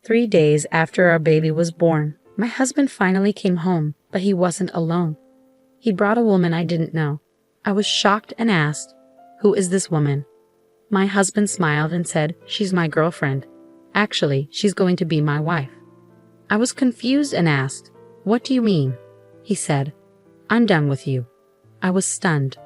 3 days after our baby was born, my husband finally came home, but he wasn't alone. He brought a woman I didn't know. I was shocked and asked, "Who is this woman?" My husband smiled and said, "She's my girlfriend. Actually, she's going to be my wife." I was confused and asked, "What do you mean?" He said, "I'm done with you." I was stunned.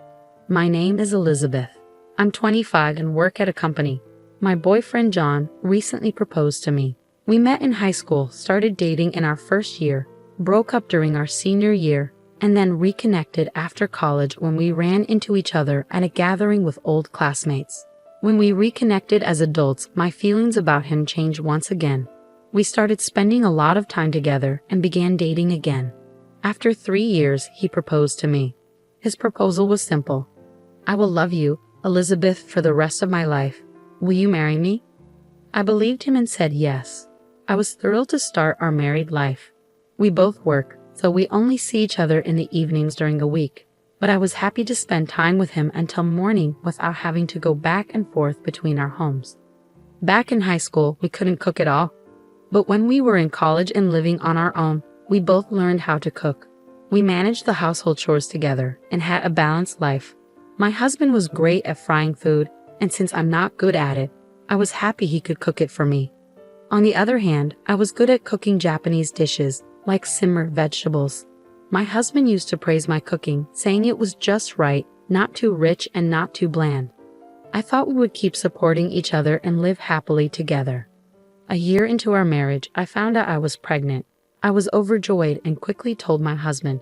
My name is Elizabeth. I'm 25 and work at a company. My boyfriend John recently proposed to me. We met in high school, started dating in our first year, broke up during our senior year, and then reconnected after college when we ran into each other at a gathering with old classmates. When we reconnected as adults, my feelings about him changed once again. We started spending a lot of time together and began dating again. After 3 years, he proposed to me. His proposal was simple. "I will love you, Elizabeth, for the rest of my life. Will you marry me?" I believed him and said yes. I was thrilled to start our married life. We both work, so we only see each other in the evenings during the week. But I was happy to spend time with him until morning without having to go back and forth between our homes. Back in high school, we couldn't cook at all. But when we were in college and living on our own, we both learned how to cook. We managed the household chores together and had a balanced life. My husband was great at frying food, and since I'm not good at it, I was happy he could cook it for me. On the other hand, I was good at cooking Japanese dishes, like simmered vegetables. My husband used to praise my cooking, saying it was just right, not too rich and not too bland. I thought we would keep supporting each other and live happily together. A year into our marriage, I found out I was pregnant. I was overjoyed and quickly told my husband,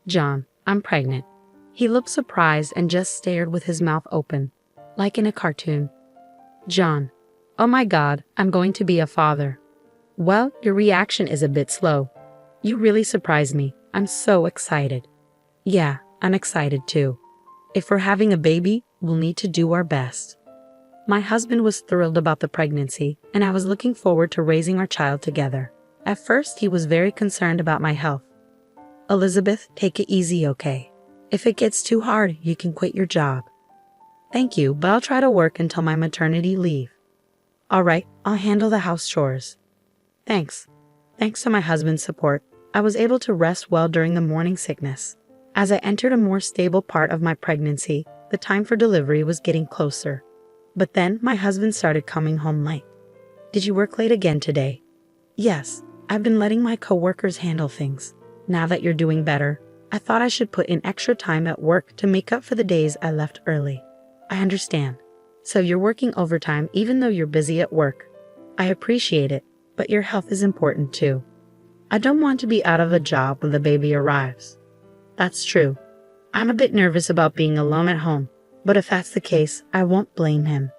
"John, I'm pregnant." He looked surprised and just stared with his mouth open, like in a cartoon. "John, oh my God, I'm going to be a father." "Well, your reaction is a bit slow. You really surprised me. I'm so excited." "Yeah, I'm excited too. If we're having a baby, we'll need to do our best." My husband was thrilled about the pregnancy, and I was looking forward to raising our child together. At first, he was very concerned about my health. "Elizabeth, take it easy, okay? If it gets too hard, you can quit your job." "Thank you, but I'll try to work until my maternity leave." "All right, I'll handle the house chores." "Thanks." Thanks to my husband's support, I was able to rest well during the morning sickness. As I entered a more stable part of my pregnancy, the time for delivery was getting closer. But then my husband started coming home late. "Did you work late again today?" "Yes, I've been letting my coworkers handle things. Now that you're doing better, I thought I should put in extra time at work to make up for the days I left early." "I understand. So you're working overtime even though you're busy at work. I appreciate it, but your health is important too. I don't want to be out of a job when the baby arrives." "That's true. I'm a bit nervous about being alone at home, but if that's the case, I won't blame him."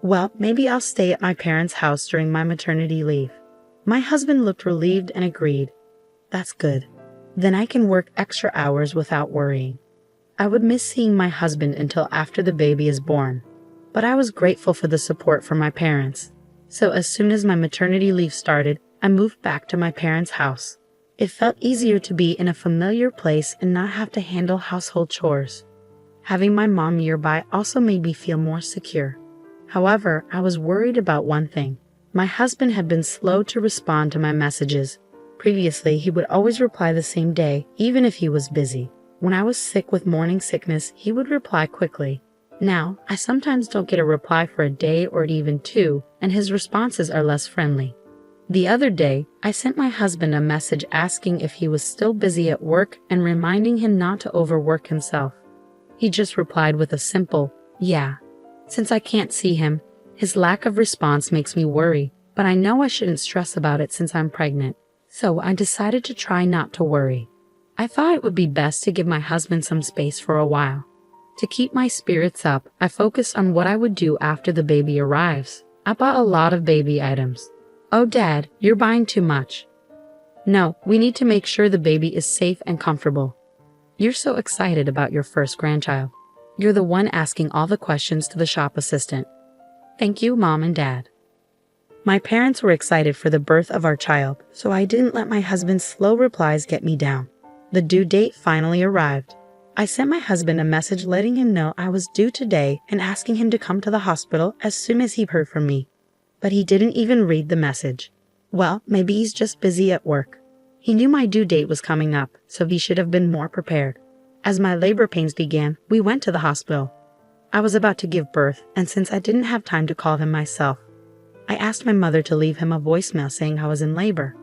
"Well, maybe I'll stay at my parents' house during my maternity leave." My husband looked relieved and agreed. "That's good. Then I can work extra hours without worrying." I would miss seeing my husband until after the baby is born, but I was grateful for the support from my parents. So as soon as my maternity leave started, I moved back to my parents' house. It felt easier to be in a familiar place and not have to handle household chores. Having my mom nearby also made me feel more secure. However, I was worried about one thing. My husband had been slow to respond to my messages. Previously, he would always reply the same day, even if he was busy. When I was sick with morning sickness, he would reply quickly. Now, I sometimes don't get a reply for a day or even two, and his responses are less friendly. The other day, I sent my husband a message asking if he was still busy at work and reminding him not to overwork himself. He just replied with a simple, "Yeah." Since I can't see him, his lack of response makes me worry, but I know I shouldn't stress about it since I'm pregnant. So I decided to try not to worry. I thought it would be best to give my husband some space for a while. To keep my spirits up, I focused on what I would do after the baby arrives. I bought a lot of baby items. "Oh, Dad, you're buying too much." "No, we need to make sure the baby is safe and comfortable." "You're so excited about your first grandchild. You're the one asking all the questions to the shop assistant." "Thank you, Mom and Dad." My parents were excited for the birth of our child, so I didn't let my husband's slow replies get me down. The due date finally arrived. I sent my husband a message letting him know I was due today and asking him to come to the hospital as soon as he heard from me. But he didn't even read the message. Well, maybe he's just busy at work. He knew my due date was coming up, so he should have been more prepared. As my labor pains began, we went to the hospital. I was about to give birth, and since I didn't have time to call him myself, I asked my mother to leave him a voicemail saying I was in labor.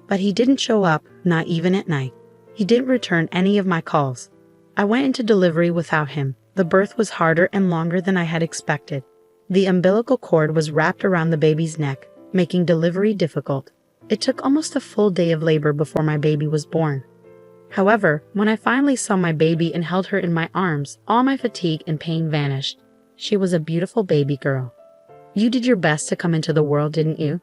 But he didn't show up, not even at night. He didn't return any of my calls. I went into delivery without him. The birth was harder and longer than I had expected. The umbilical cord was wrapped around the baby's neck, making delivery difficult. It took almost a full day of labor before my baby was born. However, when I finally saw my baby and held her in my arms, all my fatigue and pain vanished. She was a beautiful baby girl. You did your best to come into the world, didn't you?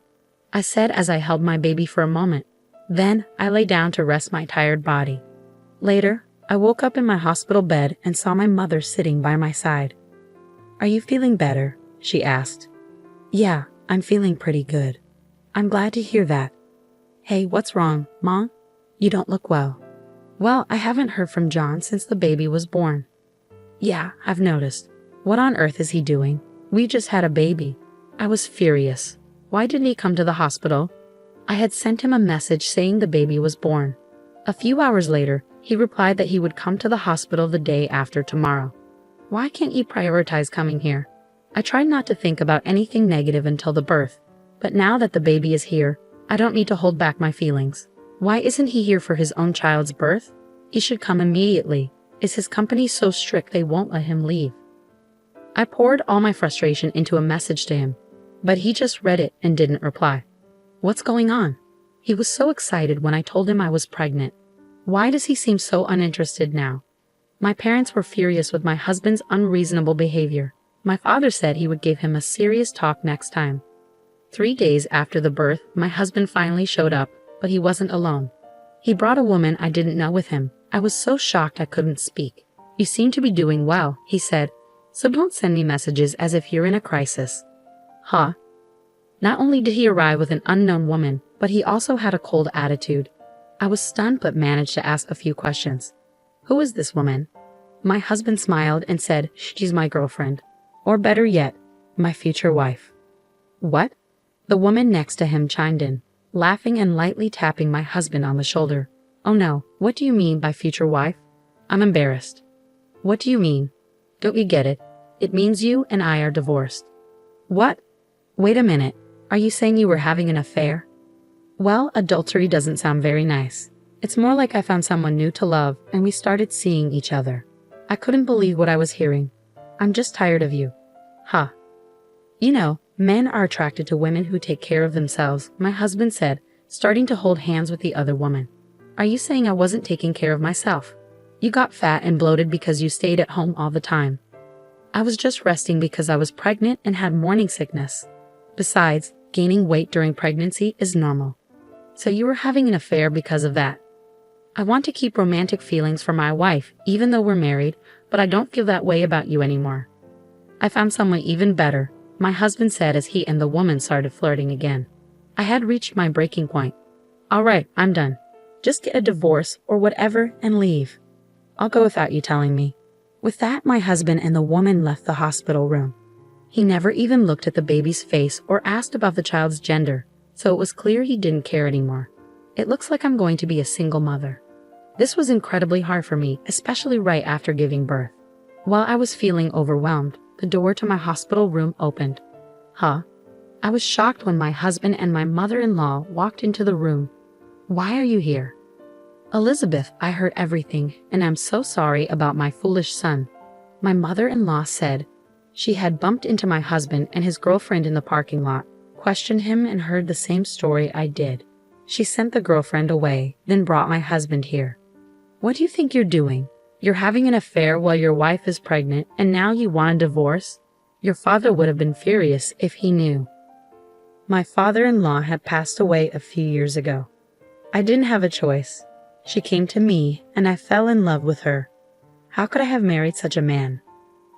I said as I held my baby for a moment. Then I lay down to rest my tired body. Later, I woke up in my hospital bed and saw my mother sitting by my side. "Are you feeling better?" she asked. "Yeah, I'm feeling pretty good." "I'm glad to hear that." "Hey, what's wrong, Mom? You don't look well." "Well, I haven't heard from John since the baby was born." "Yeah, I've noticed. What on earth is he doing? We just had a baby." I was furious. Why didn't he come to the hospital? I had sent him a message saying the baby was born. A few hours later, he replied that he would come to the hospital the day after tomorrow. Why can't you prioritize coming here? I tried not to think about anything negative until the birth, but now that the baby is here, I don't need to hold back my feelings. Why isn't he here for his own child's birth? He should come immediately. Is his company so strict they won't let him leave? I poured all my frustration into a message to him, but he just read it and didn't reply. What's going on? He was so excited when I told him I was pregnant. Why does he seem so uninterested now? My parents were furious with my husband's unreasonable behavior. My father said he would give him a serious talk next time. 3 days after the birth, my husband finally showed up, but he wasn't alone. He brought a woman I didn't know with him. I was so shocked I couldn't speak. "You seem to be doing well," he said, "so don't send me messages as if you're in a crisis." Huh? Not only did he arrive with an unknown woman, but he also had a cold attitude. I was stunned but managed to ask a few questions. "Who is this woman?" My husband smiled and said, "She's my girlfriend. Or better yet, my future wife." "What?" The woman next to him chimed in, laughing and lightly tapping my husband on the shoulder. "Oh no, what do you mean by future wife?" I'm embarrassed. "What do you mean? Don't you get it? It means you and I are divorced." "What? Wait a minute. Are you saying you were having an affair?" Well, adultery doesn't sound very nice. It's more like I found someone new to love and we started seeing each other. I couldn't believe what I was hearing. "I'm just tired of you." Huh. "You know, men are attracted to women who take care of themselves," my husband said, starting to hold hands with the other woman. "Are you saying I wasn't taking care of myself? You got fat and bloated because you stayed at home all the time." "I was just resting because I was pregnant and had morning sickness. Besides, gaining weight during pregnancy is normal." "So you were having an affair because of that?" "I want to keep romantic feelings for my wife, even though we're married, but I don't feel that way about you anymore." "I found someone even better," my husband said as he and the woman started flirting again. I had reached my breaking point. "All right, I'm done. Just get a divorce or whatever and leave. I'll go without you telling me." With that, my husband and the woman left the hospital room. He never even looked at the baby's face or asked about the child's gender, so it was clear he didn't care anymore. It looks like I'm going to be a single mother. This was incredibly hard for me, especially right after giving birth. While I was feeling overwhelmed, the door to my hospital room opened. Huh? I was shocked when my husband and my mother-in-law walked into the room. "Why are you here?" "Elizabeth, I heard everything, and I'm so sorry about my foolish son," my mother-in-law said. She had bumped into my husband and his girlfriend in the parking lot, questioned him, and heard the same story I did. She sent the girlfriend away, then brought my husband here. "What do you think you're doing? You're having an affair while your wife is pregnant, and now you want a divorce? Your father would have been furious if he knew." My father-in-law had passed away a few years ago. I didn't have a choice. She came to me, and I fell in love with her. How could I have married such a man?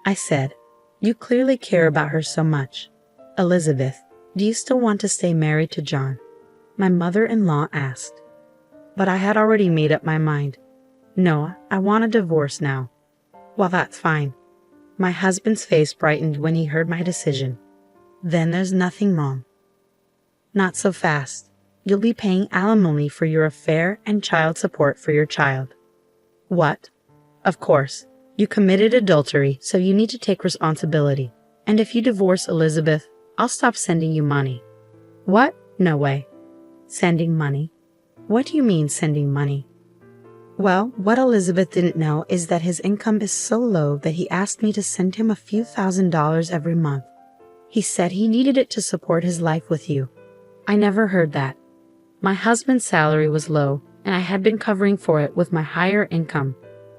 I said, "You clearly care about her so much. Elizabeth, do you still want to stay married to John?" My mother-in-law asked. But I had already made up my mind. "No, I want a divorce now." "Well, that's fine." My husband's face brightened when he heard my decision. "Then there's nothing wrong." "Not so fast. You'll be paying alimony for your affair and child support for your child. What? Of course. You committed adultery, so you need to take responsibility. And if you divorce Elizabeth, I'll stop sending you money. What? No way. Sending money? What do you mean sending money? Well, what Elizabeth didn't know is that his income is so low that he asked me to send him a few $1,000s every month. He said he needed it to support his life with you. I never heard that. My husband's salary was low, and I had been covering for it with my higher income.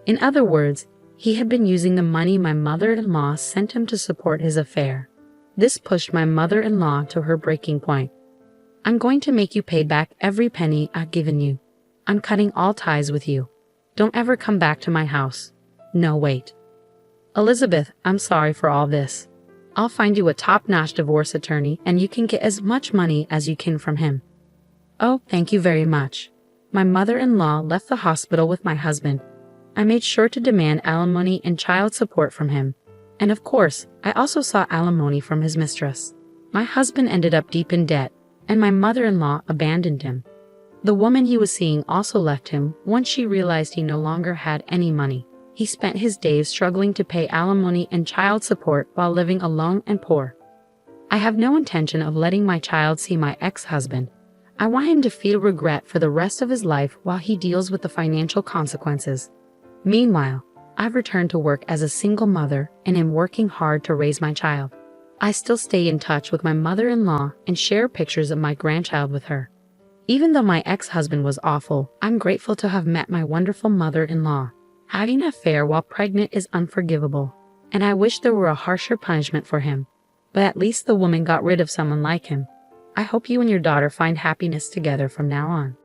In other words, he had been using the money my mother-in-law sent him to support his affair. This pushed my mother-in-law to her breaking point. I'm going to make you pay back every penny I've given you. I'm cutting all ties with you. Don't ever come back to my house. No, wait. Elizabeth, I'm sorry for all this. I'll find you a top-notch divorce attorney and you can get as much money as you can from him. Oh, thank you very much. My mother-in-law left the hospital with my husband. I made sure to demand alimony and child support from him. And of course, I also sought alimony from his mistress. My husband ended up deep in debt, and my mother-in-law abandoned him. The woman he was seeing also left him once she realized he no longer had any money. He spent his days struggling to pay alimony and child support while living alone and poor. I have no intention of letting my child see my ex-husband. I want him to feel regret for the rest of his life while he deals with the financial consequences. Meanwhile, I've returned to work as a single mother and am working hard to raise my child. I still stay in touch with my mother-in-law and share pictures of my grandchild with her. Even though my ex-husband was awful, I'm grateful to have met my wonderful mother-in-law. Having an affair while pregnant is unforgivable, and I wish there were a harsher punishment for him. But at least the woman got rid of someone like him. I hope you and your daughter find happiness together from now on.